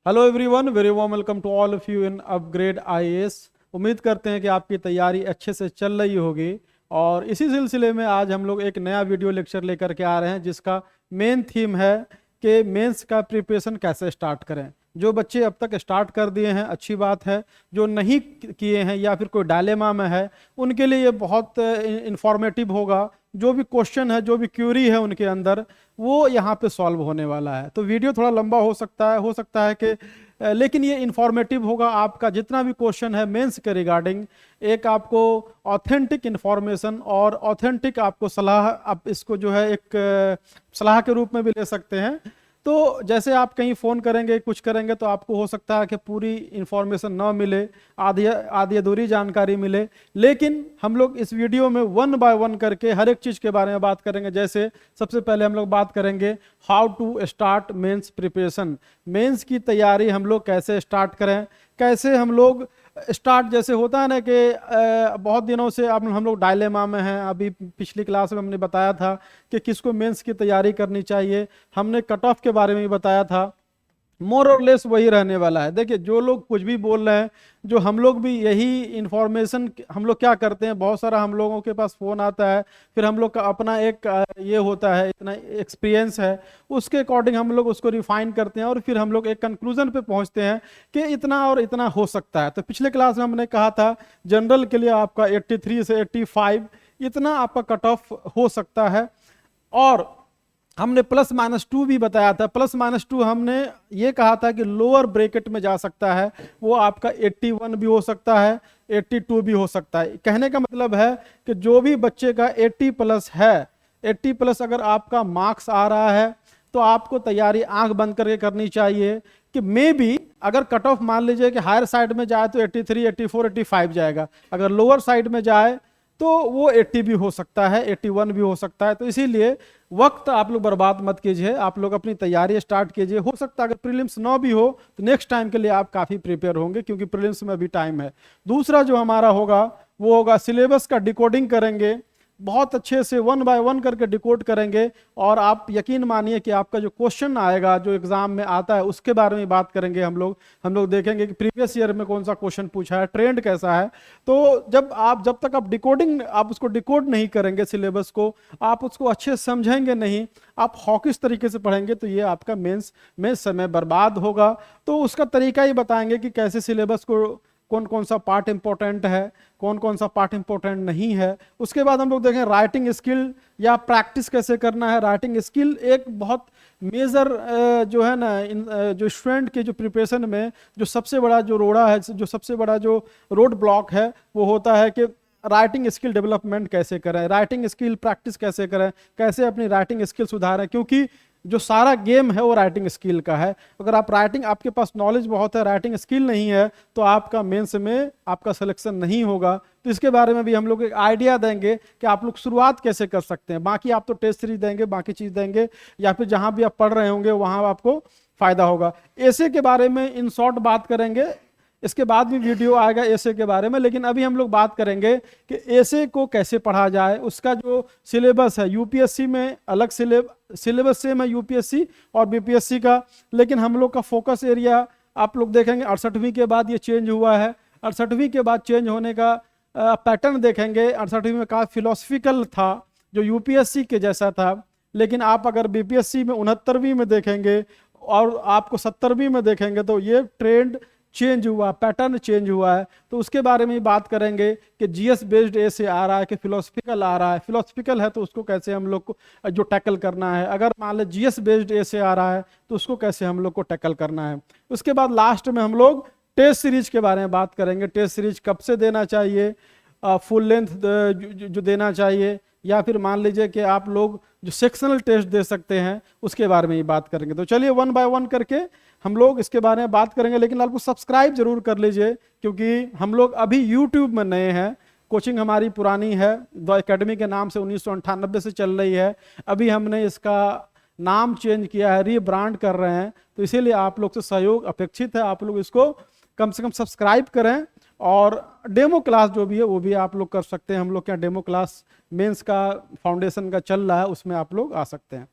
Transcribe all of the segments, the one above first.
Hello everyone, very warm welcome to all of you in upgrade IAS. उम्मीद करते हैं कि आपकी तैयारी अच्छे से चल रही होगी। और इसी सिलसिले में आज हम लोग एक नया वीडियो लेक्चर लेकर के आ रहे हैं जिसका मेन थीम है कि मेंस का प्रिपरेशन कैसे स्टार्ट करें। जो बच्चे अब तक स्टार्ट कर दिए हैं अच्छी बात है, जो नहीं किए हैं या फिर कोई डायलेमा में है उनके लिए ये बहुत इंफॉर्मेटिव होगा। जो भी क्वेश्चन है, जो भी क्यूरी है उनके अंदर, वो यहाँ पे सॉल्व होने वाला है। तो वीडियो थोड़ा लंबा हो सकता है कि लेकिन ये इंफॉर्मेटिव होगा। आपका जितना भी क्वेश्चन है मेंस के रिगार्डिंग, एक आपको ऑथेंटिक इंफॉर्मेशन और ऑथेंटिक आपको सलाह, आप इसको जो है एक सलाह के रूप में भी ले सकते हैं। तो जैसे आप कहीं फ़ोन करेंगे, कुछ करेंगे, तो आपको हो सकता है कि पूरी इंफॉर्मेशन ना मिले, आधी आधी अधूरी जानकारी मिले। लेकिन हम लोग इस वीडियो में वन बाय वन करके हर एक चीज़ के बारे में बात करेंगे। जैसे सबसे पहले हम लोग बात करेंगे how to start mains preparation. Mains की तैयारी हम लोग कैसे स्टार्ट करें, कैसे हम लोग स्टार्ट, जैसे होता है ना कि बहुत दिनों से अब हम लोग डायलेमा में हैं। अभी पिछली क्लास में हमने बताया था कि किसको मेंस की तैयारी करनी चाहिए, हमने कट ऑफ के बारे में भी बताया था। मोर और लेस वही रहने वाला है। देखिए, जो लोग कुछ भी बोल रहे हैं, जो हम लोग भी यही इंफॉर्मेशन हम लोग क्या करते हैं, बहुत सारा हम लोगों के पास फ़ोन आता है, फिर हम लोग का अपना एक ये होता है, इतना एक्सपीरियंस है, उसके अकॉर्डिंग हम लोग उसको रिफाइन करते हैं और फिर हम लोग एक कंक्लूजन पे पहुंचते हैं कि इतना और इतना हो सकता है। तो पिछले क्लास में हमने कहा था जनरल के लिए आपका 83 से 85 इतना आपका कट ऑफ हो सकता है। और हमने +-2 भी बताया था। +-2 हमने ये कहा था कि लोअर ब्रैकेट में जा सकता है, वो आपका 81 भी हो सकता है, 82 भी हो सकता है। कहने का मतलब है कि जो भी बच्चे का 80+ है, 80+ अगर आपका मार्क्स आ रहा है, तो आपको तैयारी आंख बंद करके करनी चाहिए कि मे बी अगर कट ऑफ मान लीजिए कि हायर साइड में जाए तो 83, 84, 85 जाएगा, अगर लोअर साइड में जाए तो वो 80 भी हो सकता है, 81 भी हो सकता है। तो इसीलिए वक्त आप लोग बर्बाद मत कीजिए, आप लोग अपनी तैयारी स्टार्ट कीजिए। हो सकता है अगर प्रीलिम्स ना भी हो तो नेक्स्ट टाइम के लिए आप काफ़ी प्रिपेयर होंगे, क्योंकि प्रीलिम्स में भी टाइम है। दूसरा जो हमारा होगा वो होगा सिलेबस का डिकोडिंग करेंगे, बहुत अच्छे से वन बाय वन करके डिकोड करेंगे। और आप यकीन मानिए कि आपका जो क्वेश्चन आएगा, जो एग्जाम में आता है, उसके बारे में बात करेंगे हम लोग देखेंगे कि प्रीवियस ईयर में कौन सा क्वेश्चन पूछा है, ट्रेंड कैसा है। तो जब तक आप डिकोडिंग, आप उसको डिकोड नहीं करेंगे सिलेबस को, आप उसको अच्छे से समझेंगे नहीं, आप हॉकिश तरीके से पढ़ेंगे, तो ये आपका मेंस में समय बर्बाद होगा। तो उसका तरीका ही बताएंगे कि कैसे सिलेबस को, कौन कौन सा पार्ट इंपॉर्टेंट है, कौन कौन सा पार्ट इंपॉर्टेंट नहीं है। उसके बाद हम लोग देखें राइटिंग स्किल या प्रैक्टिस कैसे करना है। राइटिंग स्किल एक बहुत मेजर जो है ना, जो स्टूडेंट के जो प्रिपरेशन में जो सबसे बड़ा जो रोड़ा है, जो सबसे बड़ा जो रोड ब्लॉक है, वो होता है कि राइटिंग स्किल डेवलपमेंट कैसे करें, राइटिंग स्किल प्रैक्टिस कैसे करें, कैसे अपनी राइटिंग स्किल सुधारें। क्योंकि जो सारा गेम है वो राइटिंग स्किल का है। अगर आप राइटिंग, आपके पास नॉलेज बहुत है, राइटिंग स्किल नहीं है, तो आपका मेंस में आपका सिलेक्शन नहीं होगा। तो इसके बारे में भी हम लोग एक आइडिया देंगे कि आप लोग शुरुआत कैसे कर सकते हैं। बाकी आप तो टेस्ट सीरीज देंगे, बाकी चीज़ देंगे, या फिर जहां भी आप पढ़ रहे होंगे वहां आपको फायदा होगा। ऐसे के बारे में इन शॉर्ट बात करेंगे, इसके बाद भी वीडियो आएगा ऐसे के बारे में। लेकिन अभी हम लोग बात करेंगे कि ऐसे को कैसे पढ़ा जाए। उसका जो सिलेबस है, यूपीएससी में अलग सिलेबस सेम है यूपीएससी और बीपीएससी का, लेकिन हम लोग का फोकस एरिया आप लोग देखेंगे 68वीं के बाद ये चेंज हुआ है। 68वीं के बाद चेंज होने का पैटर्न देखेंगे। 68वीं में काफ़ी फिलोसफिकल था, जो यूपीएससी के जैसा था। लेकिन आप अगर बीपीएससी में 69वीं में देखेंगे और आपको 70वीं में देखेंगे, तो ये ट्रेंड चेंज हुआ, पैटर्न चेंज हुआ है। तो उसके बारे में बात करेंगे कि जीएस बेस्ड ऐसे आ रहा है कि फिलोसफिकल आ रहा है। फिलोसफिकल है तो उसको कैसे हम लोग को जो टैकल करना है। अगर मान लो जीएस बेस्ड ऐसे आ रहा है तो उसको कैसे हम लोग को टैकल करना है। उसके बाद लास्ट में हम लोग टेस्ट सीरीज के बारे में बात करेंगे। टेस्ट सीरीज कब से देना चाहिए, फुल लेंथ जो देना चाहिए, या फिर मान लीजिए कि आप लोग जो सेक्शनल टेस्ट दे सकते हैं, उसके बारे में ही बात करेंगे। तो चलिए वन बाय वन करके हम लोग इसके बारे में बात करेंगे। लेकिन आपको सब्सक्राइब जरूर कर लीजिए, क्योंकि हम लोग अभी यूट्यूब में नए हैं। कोचिंग हमारी पुरानी है, द एकेडमी के नाम से 1998 से चल रही है। अभी हमने इसका नाम चेंज किया है, रीब्रांड कर रहे हैं। तो इसीलिए आप लोग से सहयोग अपेक्षित है। आप लोग इसको कम से कम सब्सक्राइब करें। और डेमो क्लास जो भी है वो भी आप लोग कर सकते हैं। हम लोग क्या डेमो क्लास मेंस का फाउंडेशन का चल रहा है, उसमें आप लोग आ सकते हैं।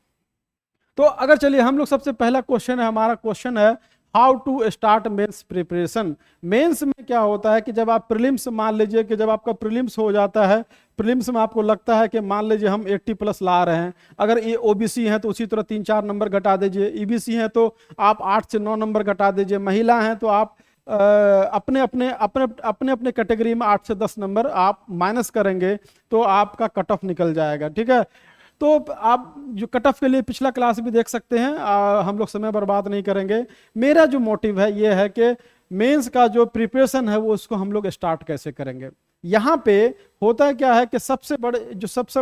तो अगर चलिए हम लोग सबसे पहला क्वेश्चन है, हमारा क्वेश्चन है how to start mains preparation. Mains में क्या होता है कि जब आप प्रीलिम्स, मान लीजिए कि जब आपका प्रीलिम्स हो जाता है, प्रीलिम्स में आपको लगता है कि मान लीजिए हम 80+ ला रहे हैं, अगर ये ओबीसी हैं तो उसी तरह 3-4 नंबर घटा दीजिए, ईबीसी हैं तो आप 8 से 9 नंबर घटा दीजिए, महिला हैं तो आप अपने अपने अपने अपने अपने कैटेगरी में 8 से 10 नंबर आप माइनस करेंगे तो आपका कट ऑफ निकल जाएगा। ठीक है, तो आप जो कट ऑफ के लिए पिछला क्लास भी देख सकते हैं, हम लोग समय बर्बाद नहीं करेंगे। मेरा जो मोटिव है ये है कि मेंस का जो प्रिपरेशन है वो उसको हम लोग स्टार्ट कैसे करेंगे। यहाँ पे होता है क्या है कि सबसे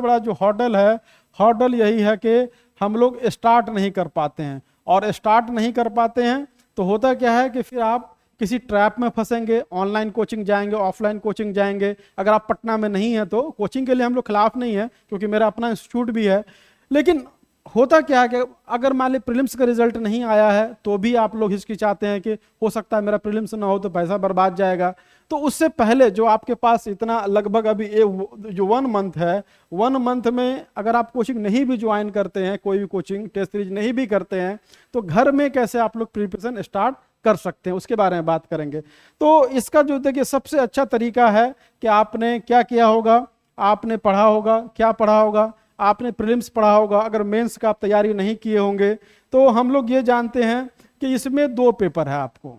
बड़ा जो हॉर्डल है, हॉर्डल यही है कि हम लोग स्टार्ट नहीं कर पाते हैं, और स्टार्ट नहीं कर पाते हैं तो होता क्या है कि फिर आप किसी ट्रैप में फंसेंगे, ऑनलाइन कोचिंग जाएंगे, ऑफलाइन कोचिंग जाएंगे। अगर आप पटना में नहीं है तो कोचिंग के लिए हम लोग खिलाफ नहीं है, क्योंकि मेरा अपना इंस्टीट्यूट भी है। लेकिन होता क्या है कि अगर मान ली प्रीलिम्स का रिजल्ट नहीं आया है तो भी आप लोग हिचकिचाते हैं कि हो सकता है मेरा प्रीलिम्स ना हो तो पैसा बर्बाद जाएगा। तो उससे पहले जो आपके पास इतना लगभग अभी जो 1 मंथ है, 1 मंथ में अगर आप कोचिंग नहीं भी ज्वाइन करते हैं, कोई भी कोचिंग टेस्ट सीरीज नहीं भी करते हैं, तो घर में कैसे आप लोग प्रिपरेशन स्टार्ट कर सकते हैं उसके बारे में बात करेंगे। तो इसका जो देखिए सबसे अच्छा तरीका है कि आपने क्या किया होगा, आपने पढ़ा होगा, क्या पढ़ा होगा, आपने प्रीलिम्स पढ़ा होगा। अगर मेंस का आप तैयारी नहीं किए होंगे तो हम लोग ये जानते हैं कि इसमें 2 पेपर है आपको,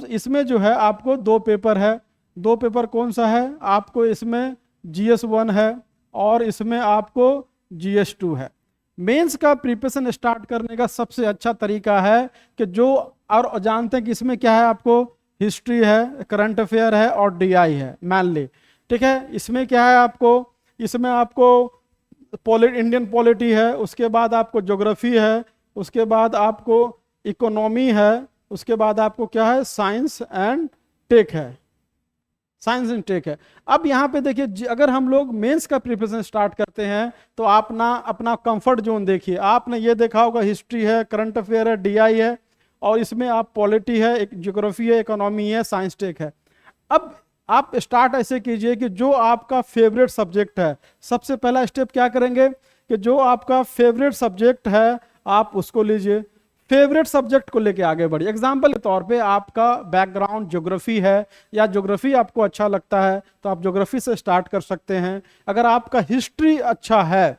इसमें जो है आपको 2 पेपर है। 2 पेपर कौन सा है, आपको इसमें GS1 है और इसमें आपको GS2 है। मेंस का प्रिपरेशन स्टार्ट करने का सबसे अच्छा तरीका है कि जो, और जानते हैं कि इसमें क्या है, आपको हिस्ट्री है, करंट अफेयर है और DI है मैनली। ठीक है, इसमें क्या है आपको, इसमें आपको इंडियन पॉलिटी है, उसके बाद आपको ज्योग्राफी है, उसके बाद आपको इकोनॉमी है, उसके बाद आपको क्या है, साइंस एंड टेक है, साइंस एंड टेक है। अब यहाँ पे देखिए, अगर हम लोग मेंस का प्रिपरेशन स्टार्ट करते हैं तो आप ना अपना कंफर्ट जोन देखिए। आपने ये देखा होगा हिस्ट्री है, करंट अफेयर है, DI है, और इसमें आप पॉलिटी है, एक ज्योग्राफी है, इकोनॉमी है, साइंस टेक है। अब आप स्टार्ट ऐसे कीजिए कि जो आपका फेवरेट सब्जेक्ट है, सबसे पहला स्टेप क्या करेंगे कि जो आपका फेवरेट सब्जेक्ट है आप उसको लीजिए, फेवरेट सब्जेक्ट को लेके आगे बढ़िए। एग्जाम्पल के तौर पे आपका बैकग्राउंड ज्योग्राफी है या ज्योग्राफी आपको अच्छा लगता है तो आप ज्योग्राफी से स्टार्ट कर सकते हैं। अगर आपका हिस्ट्री अच्छा है,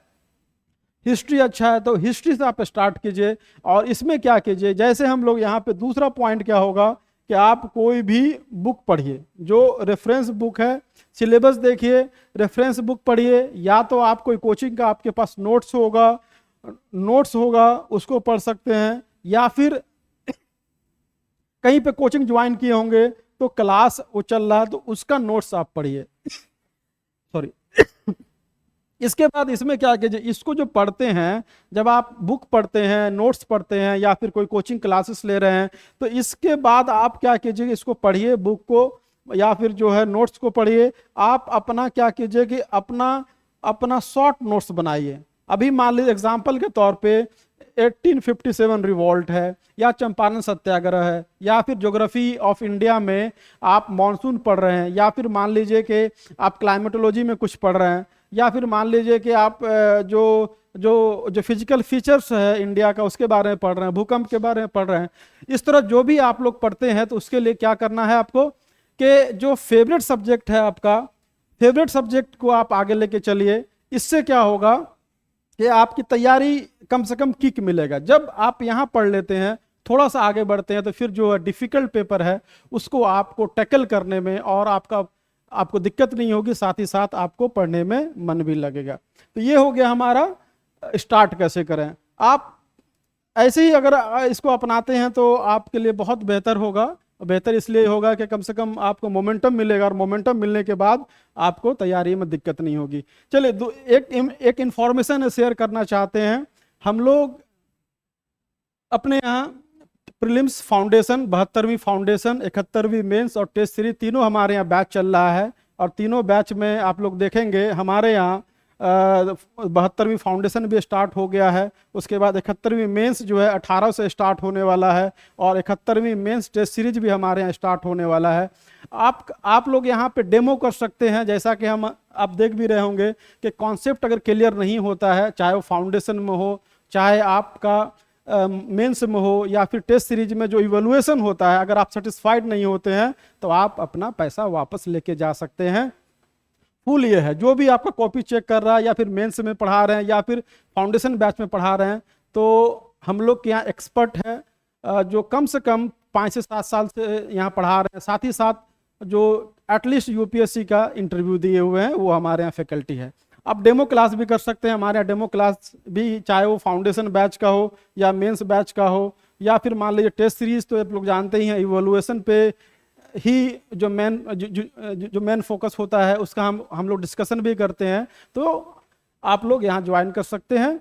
तो हिस्ट्री से आप स्टार्ट कीजिए। और इसमें क्या कीजिए, जैसे हम लोग यहाँ पे दूसरा पॉइंट क्या होगा कि आप कोई भी बुक पढ़िए, जो रेफरेंस बुक है, सिलेबस देखिए, रेफरेंस बुक पढ़िए। या तो आप कोई कोचिंग का आपके पास नोट्स होगा उसको पढ़ सकते हैं, या फिर कहीं पे कोचिंग ज्वाइन किए होंगे तो क्लास वो चल रहा है तो उसका नोट्स आप पढ़िए। सॉरी। इसके बाद इसमें क्या कीजिए, इसको जो पढ़ते हैं, जब आप बुक पढ़ते हैं, नोट्स पढ़ते हैं या फिर कोई कोचिंग क्लासेस ले रहे हैं, तो इसके बाद आप क्या कीजिए, इसको पढ़िए, बुक को या फिर जो है नोट्स को पढ़िए। आप अपना क्या कीजिए कि अपना शॉर्ट नोट्स बनाइए। अभी मान लीजिए एग्जाम्पल के तौर पे 1857 रिवॉल्ट है, या चंपारण सत्याग्रह है, या फिर ज्योग्राफी ऑफ इंडिया में आप मॉनसून पढ़ रहे हैं, या फिर मान लीजिए कि आप क्लाइमेटोलॉजी में कुछ पढ़ रहे हैं, या फिर मान लीजिए कि आप जो जो जो फिजिकल फीचर्स है इंडिया का उसके बारे में पढ़ रहे हैं, भूकंप के बारे में पढ़ रहे हैं। इस तरह जो भी आप लोग पढ़ते हैं तो उसके लिए क्या करना है आपको कि जो फेवरेट सब्जेक्ट है आपका, फेवरेट सब्जेक्ट को आप आगे लेके चलिए। इससे क्या होगा कि आपकी तैयारी कम से कम किक मिलेगा। जब आप यहाँ पढ़ लेते हैं, थोड़ा सा आगे बढ़ते हैं, तो फिर जो डिफिकल्ट पेपर है उसको आपको टैकल करने में और आपको दिक्कत नहीं होगी, साथ ही साथ आपको पढ़ने में मन भी लगेगा। तो ये हो गया हमारा स्टार्ट कैसे करें। आप ऐसे ही अगर इसको अपनाते हैं तो आपके लिए बहुत बेहतर होगा। बेहतर इसलिए होगा कि कम से कम आपको मोमेंटम मिलेगा, और मोमेंटम मिलने के बाद आपको तैयारी में दिक्कत नहीं होगी। चलिए एक इंफॉर्मेशन शेयर करना चाहते हैं। हम लोग अपने यहाँ प्रीलिम्स फाउंडेशन, 72वीं फाउंडेशन, 71वीं मेंस और टेस्ट सीरीज तीनों हमारे यहाँ बैच चल रहा है। और तीनों बैच में आप लोग देखेंगे हमारे यहाँ 72वीं फाउंडेशन भी स्टार्ट हो गया है। उसके बाद 71वीं मेंस जो है 18 से स्टार्ट होने वाला है, और 71वीं मेंस टेस्ट सीरीज भी हमारे यहाँ स्टार्ट होने वाला है। आप लोग यहाँ पे डेमो कर सकते हैं। जैसा कि आप देख भी रहे होंगे कि कॉन्सेप्ट अगर क्लियर नहीं होता है, चाहे वो फाउंडेशन में हो, चाहे आपका मेंस में हो या फिर टेस्ट सीरीज में जो इवैल्यूएशन होता है, अगर आप सेटिस्फाइड नहीं होते हैं तो आप अपना पैसा वापस लेके जा सकते हैं। फुल ये है, जो भी आपका कॉपी चेक कर रहा है या फिर मेंस में पढ़ा रहे हैं या फिर फाउंडेशन बैच में पढ़ा रहे हैं, तो हम लोग के यहाँ एक्सपर्ट है जो कम से कम 5 से 7 साल से यहाँ पढ़ा रहे हैं, साथ ही साथ जो एटलीस्ट यूपीएससी का इंटरव्यू दिए हुए हैं वो हमारे यहाँ फैकल्टी है। आप डेमो क्लास भी कर सकते हैं, हमारे यहाँ डेमो क्लास भी, चाहे वो फाउंडेशन बैच का हो या मेंस बैच का हो या फिर मान लीजिए टेस्ट सीरीज, तो आप लोग जानते ही हैं इवैल्यूएशन पे ही जो मेन फोकस होता है उसका हम लोग डिस्कशन भी करते हैं। तो आप लोग यहाँ ज्वाइन कर सकते हैं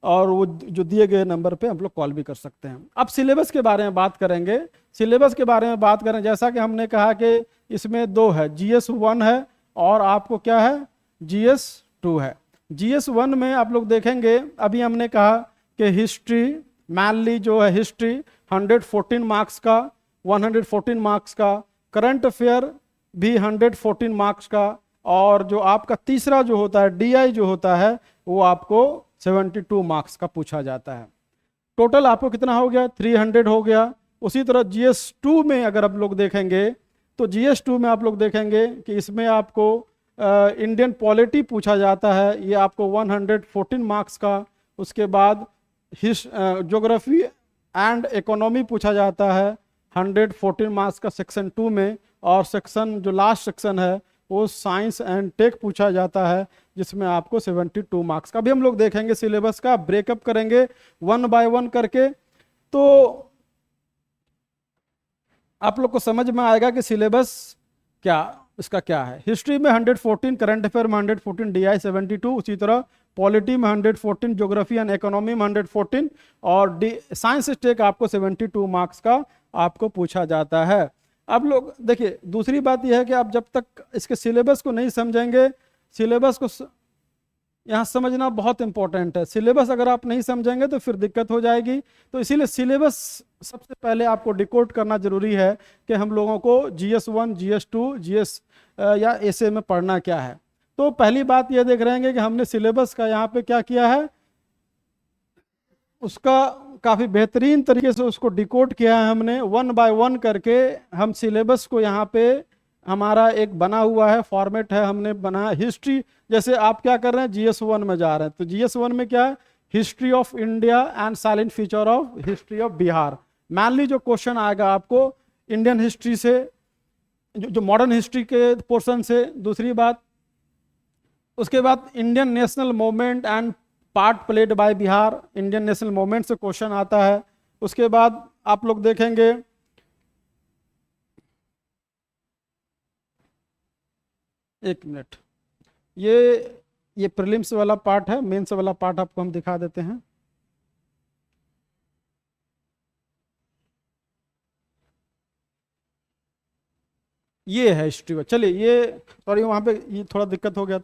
और वो जो दिए गए नंबर पे हम लोग कॉल भी कर सकते हैं। अब सिलेबस के बारे में बात करेंगे। सिलेबस के बारे में बात करें, जैसा कि हमने कहा कि इसमें 2 है, GS1 है और आपको क्या है, GS2 है। GS1 में आप लोग देखेंगे, अभी हमने कहा कि हिस्ट्री, मैनली जो है हिस्ट्री 114 मार्क्स का, 114 मार्क्स का, करंट अफेयर भी 114 मार्क्स का, और जो आपका तीसरा जो होता है DI जो होता है वो आपको 72 मार्क्स का पूछा जाता है। टोटल आपको कितना हो गया, 300 हो गया। उसी तरह GS2 में अगर आप लोग देखेंगे तो GS2 में आप लोग देखेंगे कि इसमें आपको इंडियन पॉलिटी पूछा जाता है, ये आपको 114 मार्क्स का। उसके बाद ज्योग्राफी एंड इकोनॉमी पूछा जाता है 114 मार्क्स का सेक्शन 2 में, और सेक्शन जो लास्ट सेक्शन है वो साइंस एंड टेक पूछा जाता है जिसमें आपको 72 मार्क्स का। अभी हम लोग देखेंगे सिलेबस का, ब्रेकअप करेंगे 1 बाय 1 करके, तो आप लोग को समझ में आएगा कि सिलेबस क्या इसका क्या है। हिस्ट्री में 114, करंट अफेयर में 114, DI 72, उसी तरह पॉलिटी में 114, ज्योग्राफी एंड इकोनॉमी में 114, और साइंस टेक आपको 72 मार्क्स का आपको पूछा जाता है। अब लोग देखिए, दूसरी बात यह है कि आप जब तक इसके सिलेबस को नहीं समझेंगे, सिलेबस को यहाँ समझना बहुत इंपॉर्टेंट है। सिलेबस अगर आप नहीं समझेंगे तो फिर दिक्कत हो जाएगी। तो इसीलिए सिलेबस सबसे पहले आपको डिकोड करना जरूरी है कि हम लोगों को GS1, GS2, GS या SA में पढ़ना क्या है। तो पहली बात ये देख रहे हैं कि हमने सिलेबस का यहाँ पे क्या किया है, उसका काफ़ी बेहतरीन तरीके से उसको डिकोड किया है हमने। 1 बाय 1 करके हम सिलेबस को यहाँ पे हमारा एक बना हुआ है, फॉर्मेट है हमने बना। हिस्ट्री, जैसे आप क्या कर रहे हैं, GS1 में जा रहे हैं, तो GS1 में क्या है, history of India and salient feature of history of Bihar. Mainly जो क्वेश्चन आएगा आपको इंडियन हिस्ट्री से, जो मॉडर्न हिस्ट्री के पोर्शन से। दूसरी बात, उसके बाद Indian national movement and part played by Bihar, Indian national movement से क्वेश्चन आता है। उसके बाद आप लोग देखेंगे एक मिनट, ये प्रीलिम्स वाला पार्ट है, मेंस वाला पार्ट आपको हम दिखा देते हैं। ये है हिस्ट्री का, चलिए ये सॉरी वहाँ पे ये थोड़ा दिक्कत हो गया।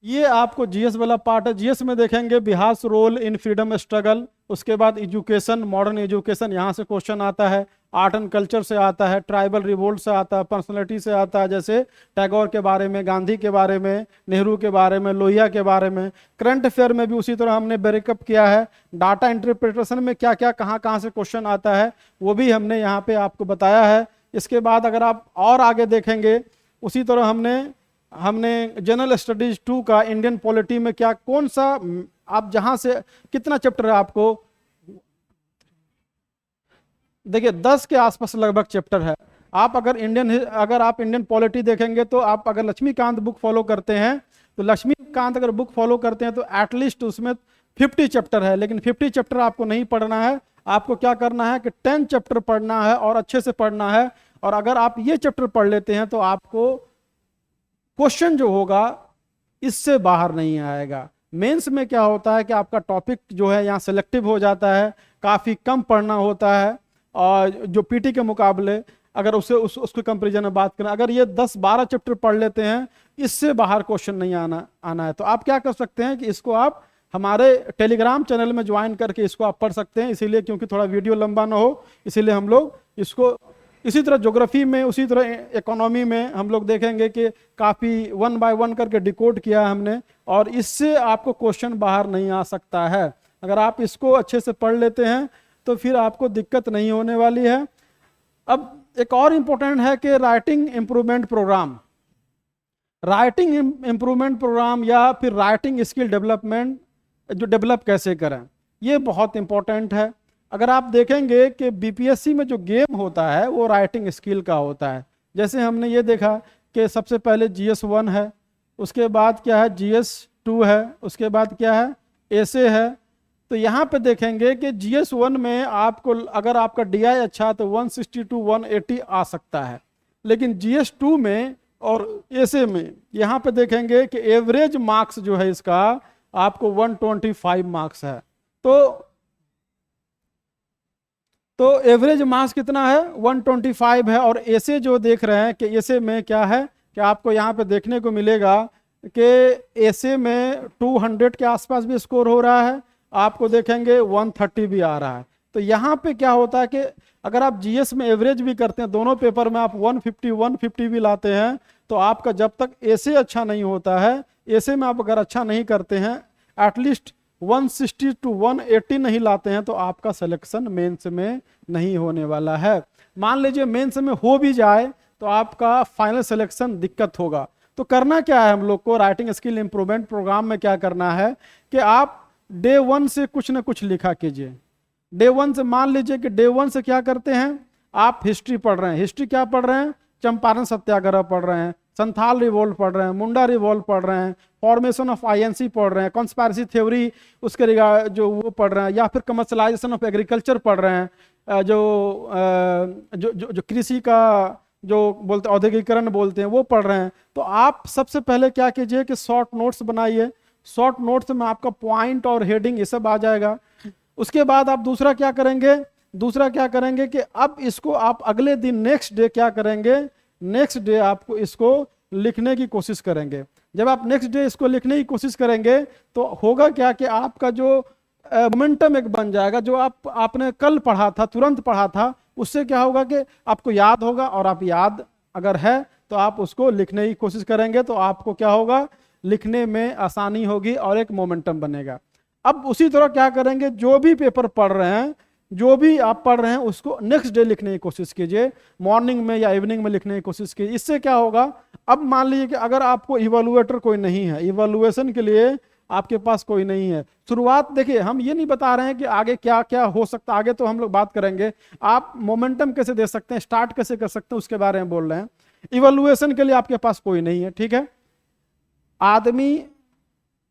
ये आपको GS वाला पार्ट है। GS में देखेंगे Bihar role in freedom struggle, उसके बाद एजुकेशन, मॉडर्न एजुकेशन, यहाँ से क्वेश्चन आता है। आर्ट एंड कल्चर से आता है, ट्राइबल रिवोल्ट से आता है, पर्सनालिटी से आता है, जैसे टैगोर के बारे में, गांधी के बारे में, नेहरू के बारे में, लोहिया के बारे में। करंट अफेयर में भी उसी तरह हमने ब्रेकअप किया है। डाटा इंटरप्रिटेशन में क्या क्या कहाँ कहाँ से क्वेश्चन आता है वो भी हमने यहाँ पे आपको बताया है। इसके बाद अगर आप और आगे देखेंगे, उसी तरह हमने जनरल स्टडीज 2 का इंडियन पॉलिटी में क्या, कौन सा, आप जहां से कितना चैप्टर है आपको, देखिए 10 के आसपास लगभग चैप्टर है। आप अगर आप इंडियन पॉलिटी देखेंगे तो आप अगर लक्ष्मीकांत बुक फॉलो करते हैं, तो लक्ष्मीकांत अगर बुक फॉलो करते हैं तो एटलीस्ट उसमें 50 चैप्टर है। लेकिन 50 चैप्टर आपको नहीं पढ़ना है, आपको क्या करना है कि 10 चैप्टर पढ़ना है और अच्छे से पढ़ना है। और अगर आप ये चैप्टर पढ़ लेते हैं तो आपको क्वेश्चन जो होगा इससे बाहर नहीं आएगा। मेंस में क्या होता है कि आपका टॉपिक जो है यहाँ सिलेक्टिव हो जाता है, काफ़ी कम पढ़ना होता है, और जो पीटी के मुकाबले अगर उसके कंपेरिजन में बात करें, अगर ये 10-12 चैप्टर पढ़ लेते हैं, इससे बाहर क्वेश्चन नहीं आना है। तो आप क्या कर सकते हैं कि इसको आप हमारे टेलीग्राम चैनल में ज्वाइन करके इसको आप पढ़ सकते हैं। इसीलिए क्योंकि थोड़ा वीडियो लंबा ना हो, इसीलिए हम लोग इसको, इसी तरह ज्योग्राफी में, उसी तरह इकोनॉमी में हम लोग देखेंगे कि काफ़ी 1 बाय 1 करके डिकोड किया है हमने, और इससे आपको क्वेश्चन बाहर नहीं आ सकता है। अगर आप इसको अच्छे से पढ़ लेते हैं तो फिर आपको दिक्कत नहीं होने वाली है। अब एक और इम्पोर्टेंट है कि writing improvement program, writing improvement program या फिर राइटिंग स्किल डेवलपमेंट जो डेवलप कैसे करें, ये बहुत इंपॉर्टेंट है। अगर आप देखेंगे कि बीपीएससी में जो गेम होता है वो राइटिंग स्किल का होता है। जैसे हमने ये देखा कि सबसे पहले GS1 है, उसके बाद क्या है GS2 है, उसके बाद क्या है एसे है। तो यहाँ पे देखेंगे कि GS1 में आपको अगर आपका DI अच्छा है तो 160 to 180 आ सकता है, लेकिन GS2 में और एसे में यहाँ पे देखेंगे कि एवरेज मार्क्स जो है इसका आपको 125 मार्क्स है। तो एवरेज मार्क्स कितना है 125 है। और ऐसे जो देख रहे हैं कि ऐसे में क्या है कि आपको यहाँ पे देखने को मिलेगा कि ऐसे में 200 के आसपास भी स्कोर हो रहा है, आपको देखेंगे 130 भी आ रहा है। तो यहाँ पे क्या होता है कि अगर आप जीएस में एवरेज भी करते हैं, दोनों पेपर में आप 150 भी लाते हैं, तो आपका जब तक ऐसे अच्छा नहीं होता है, ऐसे में आप अगर अच्छा नहीं करते हैं, एटलीस्ट 160 to 180 नहीं लाते हैं, तो आपका सिलेक्शन मेंस में नहीं होने वाला है। मान लीजिए मेंस में हो भी जाए तो आपका फाइनल सिलेक्शन दिक्कत होगा। तो करना क्या है हम लोग को राइटिंग स्किल इंप्रूवमेंट प्रोग्राम में, क्या करना है कि आप डे 1 से कुछ ना कुछ लिखा कीजिए। डे 1 से मान लीजिए कि डे 1 से क्या करते हैं, आप हिस्ट्री पढ़ रहे हैं। हिस्ट्री क्या पढ़ रहे हैं, चंपारण सत्याग्रह पढ़ रहे हैं, संथाल रिवोल्ट पढ़ रहे हैं, मुंडा रिवोल्ट पढ़ रहे हैं, फॉर्मेशन ऑफ आईएनसी पढ़ रहे हैं, कॉन्स्पायरेसी थ्योरी उसके रिगार्ड जो वो पढ़ रहे हैं, या फिर कमर्शलाइजेशन ऑफ एग्रीकल्चर पढ़ रहे हैं, जो कृषि का जो बोलते औद्योगिकरण बोलते हैं वो पढ़ रहे हैं। तो आप सबसे पहले क्या कीजिए कि शॉर्ट नोट्स बनाइए। शॉर्ट नोट्स में आपका पॉइंट और हेडिंग ये सब आ जाएगा। उसके बाद आप दूसरा क्या करेंगे कि अब इसको आप अगले दिन नेक्स्ट डे क्या करेंगे, नेक्स्ट डे आपको इसको लिखने की कोशिश करेंगे। जब आप नेक्स्ट डे इसको लिखने की कोशिश करेंगे तो होगा क्या कि आपका जो मोमेंटम एक बन जाएगा, जो आपने कल पढ़ा था, तुरंत पढ़ा था, उससे क्या होगा कि आपको याद होगा, और आप याद अगर है तो आप उसको लिखने की कोशिश करेंगे, तो आपको क्या होगा, लिखने में आसानी होगी और एक मोमेंटम बनेगा। अब उसी तरह क्या करेंगे, जो भी पेपर पढ़ रहे हैं, जो भी आप पढ़ रहे हैं उसको नेक्स्ट डे लिखने की कोशिश कीजिए, मॉर्निंग में या इवनिंग में लिखने की कोशिश कीजिए। इससे क्या होगा, अब मान लीजिए कि अगर आपको इवैल्यूएटर कोई नहीं है, इवैल्यूएशन के लिए आपके पास कोई नहीं है, शुरुआत देखिए, हम ये नहीं बता रहे हैं कि आगे क्या क्या हो सकता है, आगे तो हम लोग बात करेंगे। आप मोमेंटम कैसे दे सकते हैं, स्टार्ट कैसे कर सकते हैं, उसके बारे में बोल रहे हैं। इवैल्यूएशन के लिए आपके पास कोई नहीं है, ठीक है। आदमी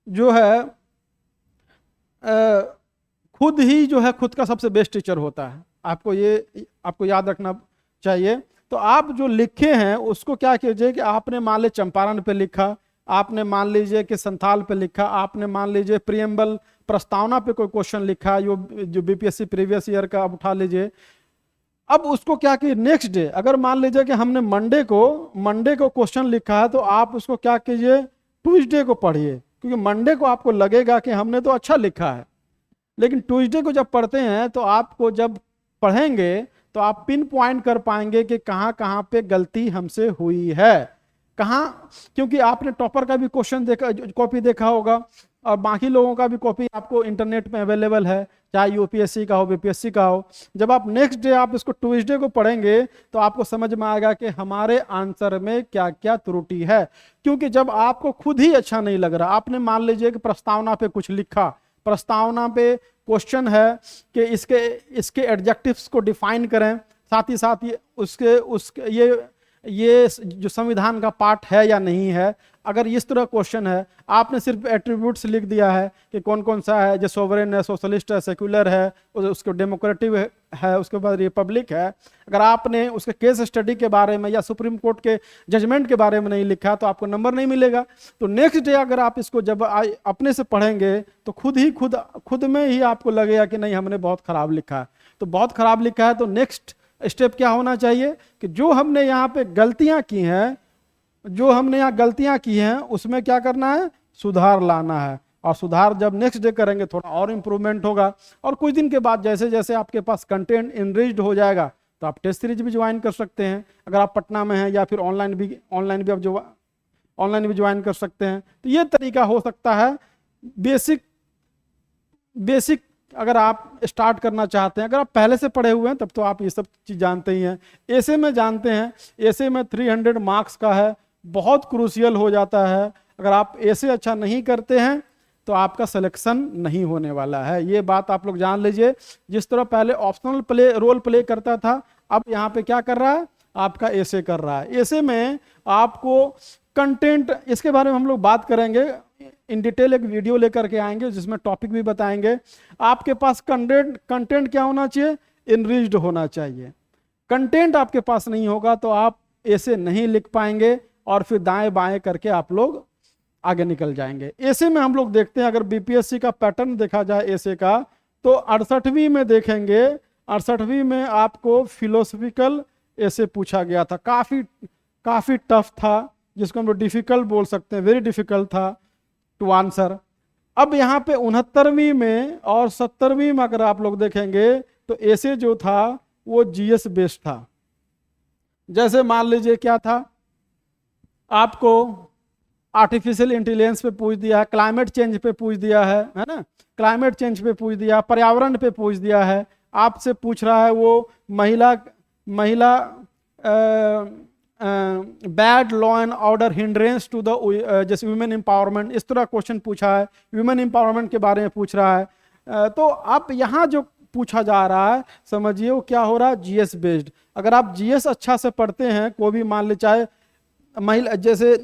जो है खुद ही जो है खुद का सबसे बेस्ट टीचर होता है, आपको याद रखना चाहिए। तो आप जो लिखे हैं उसको क्या कीजिए कि आपने मान लीजिए चंपारण पे लिखा, आपने मान लीजिए कि संथाल पे लिखा, आपने मान लीजिए प्रियम्बल प्रस्तावना पे कोई क्वेश्चन लिखा, जो बीपीएससी प्रीवियस ईयर का आप उठा लीजिए। अब उसको क्या कि नेक्स्ट डे, अगर मान लीजिए कि हमने मंडे को क्वेश्चन लिखा है, तो आप उसको क्या कीजिए, ट्यूसडे को पढ़िए, क्योंकि मंडे को आपको लगेगा कि हमने तो अच्छा लिखा है, लेकिन ट्यूसडे को जब पढ़ते हैं तो आपको जब पढ़ेंगे तो आप पिन पॉइंट कर पाएंगे कि कहाँ कहाँ पे गलती हमसे हुई है, कहाँ, क्योंकि आपने टॉपर का भी क्वेश्चन देखा, कॉपी देखा होगा, और बाकी लोगों का भी कॉपी आपको इंटरनेट में अवेलेबल है, चाहे यूपीएससी का हो, बीपीएससी का हो। जब आप नेक्स्ट डे आप इसको ट्यूसडे को पढ़ेंगे तो आपको समझ में आएगा कि हमारे आंसर में क्या क्या त्रुटि है। क्योंकि जब आपको खुद ही अच्छा नहीं लग रहा, आपने मान लीजिए कि प्रस्तावना पे कुछ लिखा, प्रस्तावना पे क्वेश्चन है कि इसके एडजेक्टिव्स को डिफाइन करें, साथ ही साथ ये जो संविधान का पार्ट है या नहीं है। अगर इस तरह क्वेश्चन है, आपने सिर्फ एट्रीब्यूट्स लिख दिया है कि कौन कौन सा है, जो सोवरेन है, सोशलिस्ट है, सेक्युलर है, उसको डेमोक्रेटिक है, उसके बाद रिपब्लिक है। अगर आपने उसके केस स्टडी के बारे में या सुप्रीम कोर्ट के जजमेंट के बारे में नहीं लिखा तो आपको नंबर नहीं मिलेगा। तो नेक्स्ट डे अगर आप इसको जब अपने से पढ़ेंगे तो खुद में ही आपको लगेगा कि नहीं, हमने बहुत खराब लिखा है। तो बहुत खराब लिखा है तो नेक्स्ट स्टेप क्या होना चाहिए कि जो हमने यहाँ पे गलतियां की हैं, उसमें क्या करना है, सुधार लाना है। और सुधार जब नेक्स्ट डे करेंगे थोड़ा और इंप्रूवमेंट होगा। और कुछ दिन के बाद जैसे जैसे आपके पास कंटेंट इनरिच्ड हो जाएगा तो आप टेस्ट सीरीज भी ज्वाइन कर सकते हैं, अगर आप पटना में हैं, या फिर ऑनलाइन भी आप जो ऑनलाइन भी ज्वाइन कर सकते हैं। तो ये तरीका हो सकता है बेसिक बेसिक अगर आप स्टार्ट करना चाहते हैं, अगर आप पहले से पढ़े हुए हैं तब तो आप ये सब चीज़ जानते ही हैं। ऐसे में जानते हैं, ऐसे में 300 मार्क्स का है, बहुत क्रूशियल हो जाता है। अगर आप ऐसे अच्छा नहीं करते हैं तो आपका सिलेक्शन नहीं होने वाला है, ये बात आप लोग जान लीजिए। जिस तरह पहले ऑप्शनल प्ले रोल प्ले करता था, अब यहाँ पे क्या कर रहा है, आपका ऐसे कर रहा है। ऐसे में आपको कंटेंट, इसके बारे में हम लोग बात करेंगे इन डिटेल, एक वीडियो लेकर के आएंगे जिसमें टॉपिक भी बताएंगे। आपके पास कंटेंट क्या होना चाहिए, इनरिच्ड होना चाहिए। कंटेंट आपके पास नहीं होगा तो आप ऐसे नहीं लिख पाएंगे और फिर दाएं बाएं करके आप लोग आगे निकल जाएंगे। ऐसे में हम लोग देखते हैं, अगर बीपीएससी का पैटर्न देखा जाए ऐसे का, तो 68वीं में देखेंगे, 68वीं में आपको फिलोसफिकल ऐसे पूछा गया था, काफी टफ था, जिसको हम लोग डिफिकल्ट बोल सकते हैं, वेरी डिफिकल्ट था टू आंसर। अब यहाँ पे 69वीं में और 70वीं में अगर आप लोग देखेंगे तो ऐसे जो था वो जीएस बेस्ड था। जैसे मान लीजिए क्या था, आपको आर्टिफिशियल इंटेलिजेंस पे पूछ दिया है, क्लाइमेट चेंज पे पूछ दिया है ना, क्लाइमेट चेंज पे पूछ दिया, पर्यावरण पे पूछ दिया है, आपसे पूछ रहा है वो महिला bad law and order hindrance to the, जैसे वुमेन एम्पावरमेंट, इस तरह क्वेश्चन पूछा है, वुमेन एम्पावरमेंट के बारे में पूछ रहा है। तो आप यहाँ जो पूछा जा रहा है, समझिए वो क्या हो रहा है, जीएस बेस्ड। अगर आप जीएस अच्छा से पढ़ते हैं, कोई भी मान ले, चाहे महिला, जैसे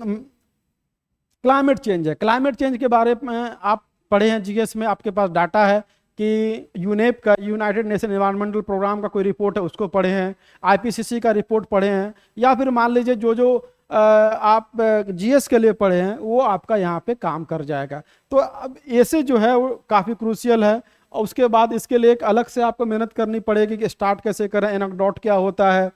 क्लाइमेट चेंज है, क्लाइमेट चेंज के बारे में आप पढ़े हैं जीएस में, आपके पास डाटा है कि यूनेप का, यूनाइटेड नेशन एनवायरमेंटल प्रोग्राम का कोई रिपोर्ट है, उसको पढ़े हैं, आईपीसीसी का रिपोर्ट पढ़े हैं, या फिर मान लीजिए जो आप जीएस के लिए पढ़े हैं वो आपका यहाँ पे काम कर जाएगा। तो अब ऐसे जो है वो काफ़ी क्रूशियल है। और उसके बाद इसके लिए एक अलग से आपको मेहनत करनी पड़ेगी कि स्टार्ट कैसे करें, एनेक्डोट क्या होता है,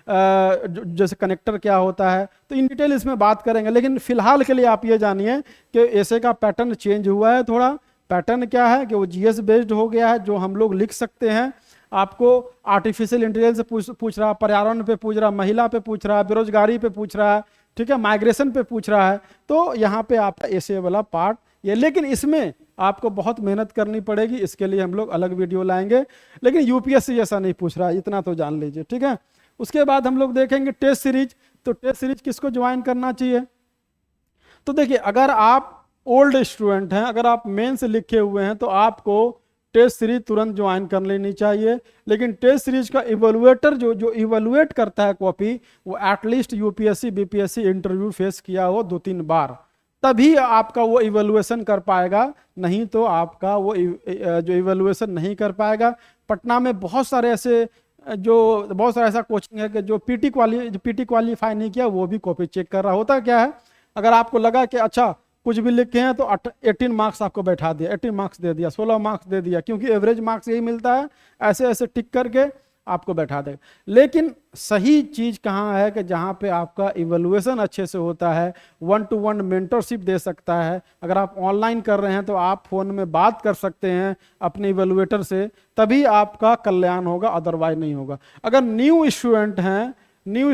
जैसे कनेक्टर क्या होता है, तो इन डिटेल इसमें बात करेंगे। लेकिन फिलहाल के लिए आप ये जानिए कि ऐसे का पैटर्न चेंज हुआ है थोड़ा। पैटर्न क्या है कि वो जीएस बेस्ड हो गया है, जो हम लोग लिख सकते हैं। आपको आर्टिफिशियल इंटेलिजेंस से पूछ रहा, पर्यावरण पे पूछ रहा, महिला पे पूछ रहा, बेरोजगारी पे पूछ रहा है, ठीक है, माइग्रेशन पे पूछ रहा है। तो यहाँ पे आपका ऐसे वाला पार्ट ये, लेकिन इसमें आपको बहुत मेहनत करनी पड़ेगी, इसके लिए हम लोग अलग वीडियो लाएंगे। लेकिन यूपीएससी ऐसा नहीं पूछ रहा, इतना तो जान लीजिए, ठीक है। उसके बाद हम लोग देखेंगे टेस्ट सीरीज। तो टेस्ट सीरीज किसको ज्वाइन करना चाहिए, तो देखिए अगर आप ओल्ड स्टूडेंट हैं, अगर आप मेन से लिखे हुए हैं, तो आपको टेस्ट सीरीज तुरंत ज्वाइन कर लेनी चाहिए। लेकिन टेस्ट सीरीज का इवैल्यूएटर जो इवैल्यूएट करता है कॉपी, वो at least UPSC BPSC interview face किया हो 2-3 बार, तभी आपका वो इवैल्यूएशन कर पाएगा, नहीं तो आपका वो जो इवैल्यूएशन नहीं कर पाएगा। पटना में बहुत सारा ऐसा कोचिंग है कि जो पीटी क्वालीफाई नहीं किया वो भी कॉपी चेक कर रहा होता। क्या है, अगर आपको लगा कि अच्छा कुछ भी लिखे हैं तो 18 मार्क्स आपको बैठा दिया, 18 मार्क्स दे दिया, 16 मार्क्स दे दिया, क्योंकि एवरेज मार्क्स यही मिलता है, ऐसे ऐसे टिक करके आपको बैठा देगा। लेकिन सही चीज कहाँ है कि जहाँ पे आपका इवैल्यूएशन अच्छे से होता है, 1-to-1 मेंटरशिप दे सकता है। अगर आप ऑनलाइन कर रहे हैं तो आप फोन में बात कर सकते हैं अपने इवैल्यूएटर से, तभी आपका कल्याण होगा, अदरवाइज नहीं होगा। अगर न्यू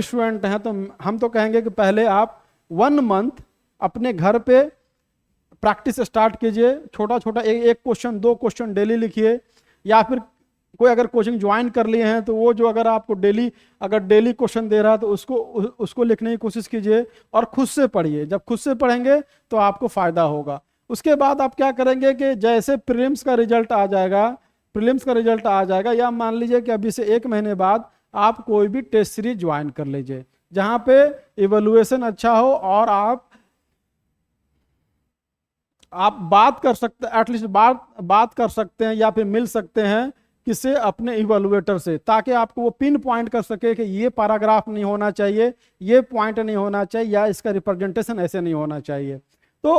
स्टूडेंट हैं तो हम तो कहेंगे कि पहले आप 1 मंथ अपने घर पे प्रैक्टिस स्टार्ट कीजिए, छोटा छोटा एक क्वेश्चन 2 क्वेश्चन डेली लिखिए, या फिर कोई अगर कोचिंग ज्वाइन कर लिए हैं तो वो जो अगर आपको डेली क्वेश्चन दे रहा है तो उसको लिखने की कोशिश कीजिए और खुद से पढ़िए। जब खुद से पढ़ेंगे तो आपको फायदा होगा। उसके बाद आप क्या करेंगे कि जैसे प्रीलिम्स का रिजल्ट आ जाएगा, या मान लीजिए कि अभी से 1 महीने बाद आप कोई भी टेस्ट सीरीज ज्वाइन कर लीजिए जहाँ पे इवैल्यूएशन अच्छा हो, और आप बात कर सकते, एटलीस्ट बात कर सकते हैं या फिर मिल सकते हैं किससे, अपने इवैल्यूएटर से, ताकि आपको वो पिन पॉइंट कर सके कि ये पैराग्राफ नहीं होना चाहिए, ये पॉइंट नहीं होना चाहिए, या इसका रिप्रेजेंटेशन ऐसे नहीं होना चाहिए। तो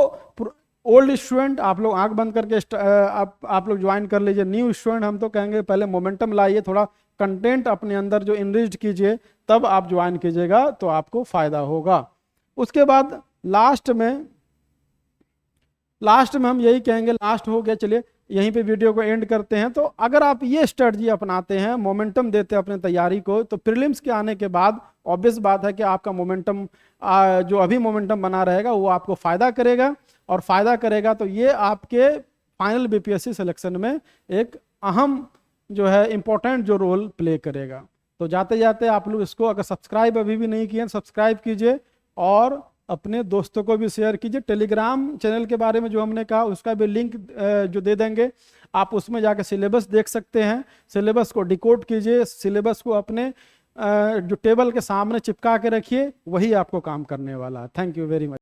ओल्ड स्टूडेंट आप लोग आंख बंद करके आप लोग ज्वाइन कर लीजिए। न्यू स्टूडेंट हम तो कहेंगे पहले मोमेंटम लाइए, थोड़ा कंटेंट अपने अंदर जो इनरिच्ड कीजिए, तब आप ज्वाइन कीजिएगा तो आपको फायदा होगा। उसके बाद लास्ट में हम यही कहेंगे, लास्ट हो गया, चलिए यहीं पे वीडियो को एंड करते हैं। तो अगर आप ये स्ट्रेटजी अपनाते हैं, मोमेंटम देते हैं अपने तैयारी को, तो प्रीलिम्स के आने के बाद ऑब्वियस बात है कि आपका मोमेंटम जो अभी मोमेंटम बना रहेगा वो आपको फायदा करेगा, और फायदा करेगा तो ये आपके फाइनल बीपीएससी सिलेक्शन में एक अहम जो है इम्पोर्टेंट जो रोल प्ले करेगा। तो जाते जाते आप लोग इसको अगर सब्सक्राइब अभी भी नहीं किए सब्सक्राइब कीजिए और अपने दोस्तों को भी शेयर कीजिए। टेलीग्राम चैनल के बारे में जो हमने कहा उसका भी लिंक जो दे देंगे, आप उसमें जाकर सिलेबस देख सकते हैं। सिलेबस को डिकोड कीजिए, सिलेबस को अपने जो टेबल के सामने चिपका के रखिए, वही आपको काम करने वाला है। Thank you very much.